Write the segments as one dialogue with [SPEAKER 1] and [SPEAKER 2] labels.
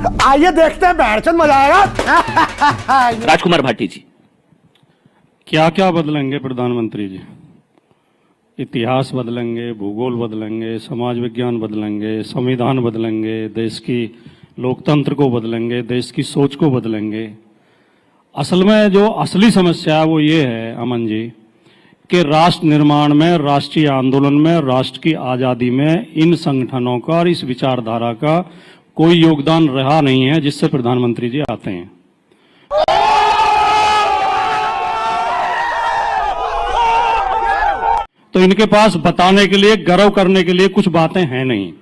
[SPEAKER 1] आइए देखते हैं, बैठचंद मजा आएगा।
[SPEAKER 2] राजकुमार भाटी जी,
[SPEAKER 3] क्या क्या बदलेंगे प्रधानमंत्री जी? इतिहास बदलेंगे, भूगोल बदलेंगे, समाज विज्ञान बदलेंगे, संविधान बदलेंगे, देश की लोकतंत्र को बदलेंगे, देश की सोच को बदलेंगे। असल में जो असली समस्या है वो ये है अमन जी कि राष्ट्र निर्माण में, राष्ट्रीय आंदोलन में, राष्ट्र की आजादी में इन संगठनों का और इस विचारधारा का कोई योगदान रहा नहीं है जिससे प्रधानमंत्री जी आते हैं। तो इनके पास बताने के लिए, गर्व करने के लिए कुछ बातें हैं नहीं।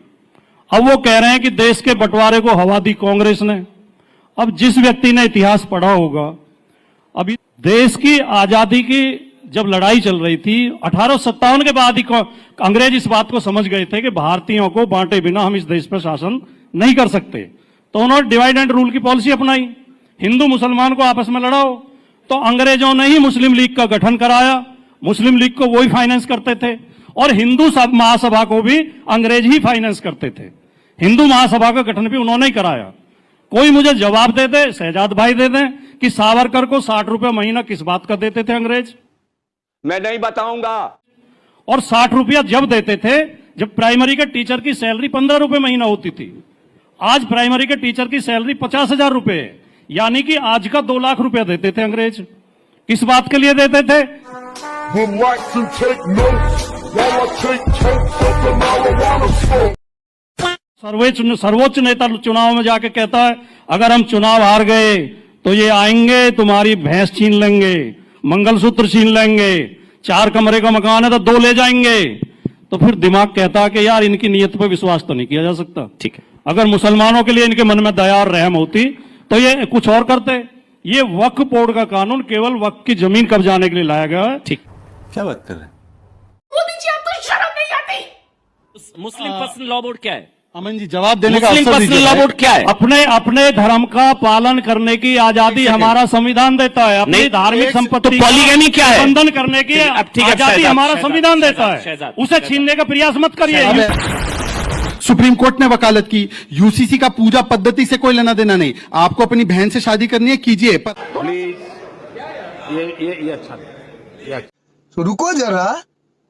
[SPEAKER 3] अब वो कह रहे हैं कि देश के बंटवारे को हवा दी कांग्रेस ने। अब जिस व्यक्ति ने इतिहास पढ़ा होगा, अभी देश की आजादी की जब लड़ाई चल रही थी 1857 के बाद ही अंग्रेज इस बात को समझ गए थे कि भारतीयों को बांटे बिना हम इस देश पर शासन नहीं कर सकते। तो उन्होंने डिवाइड एंड रूल की पॉलिसी अपनाई, हिंदू मुसलमान को आपस में लड़ाओ। तो अंग्रेजों ने ही मुस्लिम लीग का गठन कराया, मुस्लिम लीग को वही फाइनेंस करते थे, और हिंदू महासभा को भी अंग्रेज ही फाइनेंस करते थे। हिंदू महासभा का गठन भी उन्होंने ही कराया। कोई मुझे जवाब दे दे, शहजाद भाई दे दें कि सावरकर को 60 रुपए महीना किस बात का देते थे अंग्रेज?
[SPEAKER 4] मैं नहीं बताऊंगा।
[SPEAKER 3] और 60 रुपया जब देते थे जब प्राइमरी के टीचर की सैलरी 15 रुपए महीना होती थी। आज प्राइमरी के टीचर की सैलरी 50,000 रुपए है, यानी कि आज का 2 लाख रुपया देते थे अंग्रेज। किस बात के लिए देते थे? सर्वोच्च नेता चुनाव में जाके कहता है अगर हम चुनाव हार गए तो ये आएंगे, तुम्हारी भैंस छीन लेंगे, मंगलसूत्र छीन लेंगे, 4 कमरे का मकान है तो 2 ले जाएंगे। तो फिर दिमाग कहता है कि यार इनकी नीयत पर विश्वास तो नहीं किया जा सकता।
[SPEAKER 2] ठीक है,
[SPEAKER 3] अगर मुसलमानों के लिए इनके मन में दया और रहम होती तो ये कुछ और करते। ये वक्फ बोर्ड का कानून केवल वक्फ की जमीन कब्जाने के लिए लाया गया है।
[SPEAKER 2] ठीक।
[SPEAKER 5] क्या बात कर रहे हैं
[SPEAKER 1] मोदी जी, आपको शर्म नहीं आती?
[SPEAKER 2] मुस्लिम पर्सनल लॉ बोर्ड क्या है?
[SPEAKER 5] अमन जी जवाब देने का
[SPEAKER 2] मुस्लिम
[SPEAKER 5] अवसर
[SPEAKER 2] पर्सनल
[SPEAKER 5] दीजिए।
[SPEAKER 2] लॉ बोर्ड क्या है?
[SPEAKER 3] अपने धर्म का पालन करने की आजादी हमारा संविधान देता है। अपनी धार्मिक संपत्ति
[SPEAKER 2] तो पॉलीगैमी क्या है?
[SPEAKER 3] बंधन करने की
[SPEAKER 2] ठीक है,
[SPEAKER 3] आजादी हमारा
[SPEAKER 2] शहजाद,
[SPEAKER 3] संविधान देता है।
[SPEAKER 2] शहजाद,
[SPEAKER 3] उसे छीनने का प्रयास मत करिए।
[SPEAKER 5] सुप्रीम कोर्ट ने वकालत की, यूसीसी का पूजा पद्धति से कोई लेना देना नहीं। आपको अपनी बहन से शादी करनी है, कीजिए।
[SPEAKER 6] प्लीज ये अच्छा नहीं।
[SPEAKER 7] तो रुको जरा,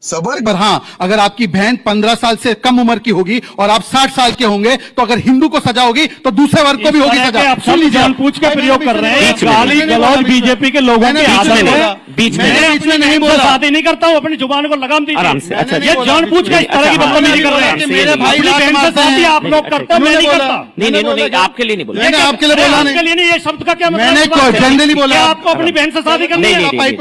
[SPEAKER 7] सबर।
[SPEAKER 5] पर हाँ, अगर आपकी बहन 15 साल से कम उम्र की होगी और आप 60 साल के होंगे तो अगर हिंदू को सजा होगी तो दूसरे वर्ग को भी होगी सजा।
[SPEAKER 3] आप सब जानबूझ के प्रयोग कर रहे हैं। गाली गलौज बीजेपी के लोगों की आदत है।
[SPEAKER 2] बीच में
[SPEAKER 3] नहीं बोला, शादी नहीं करता हूँ, अपनी जुबान को लगाम दीजिए।
[SPEAKER 2] आराम से। अच्छा,
[SPEAKER 3] ये जानबूझ के इस तरह की बदतमीजी कर रहे हैं।
[SPEAKER 5] मेरे भाई
[SPEAKER 3] अपनी बहन से शादी आप लोग करते हैं, मैं नहीं करता।
[SPEAKER 2] नहीं, आपके लिए नहीं बोला।
[SPEAKER 5] मैंने आपके लिए बोला नहीं।
[SPEAKER 3] आपके लिए नहीं, ये शब्द का क्या मतलब?
[SPEAKER 5] मैंने जनरली बोला।
[SPEAKER 3] आपको अपनी बहन से शादी करनी है?
[SPEAKER 5] नहीं।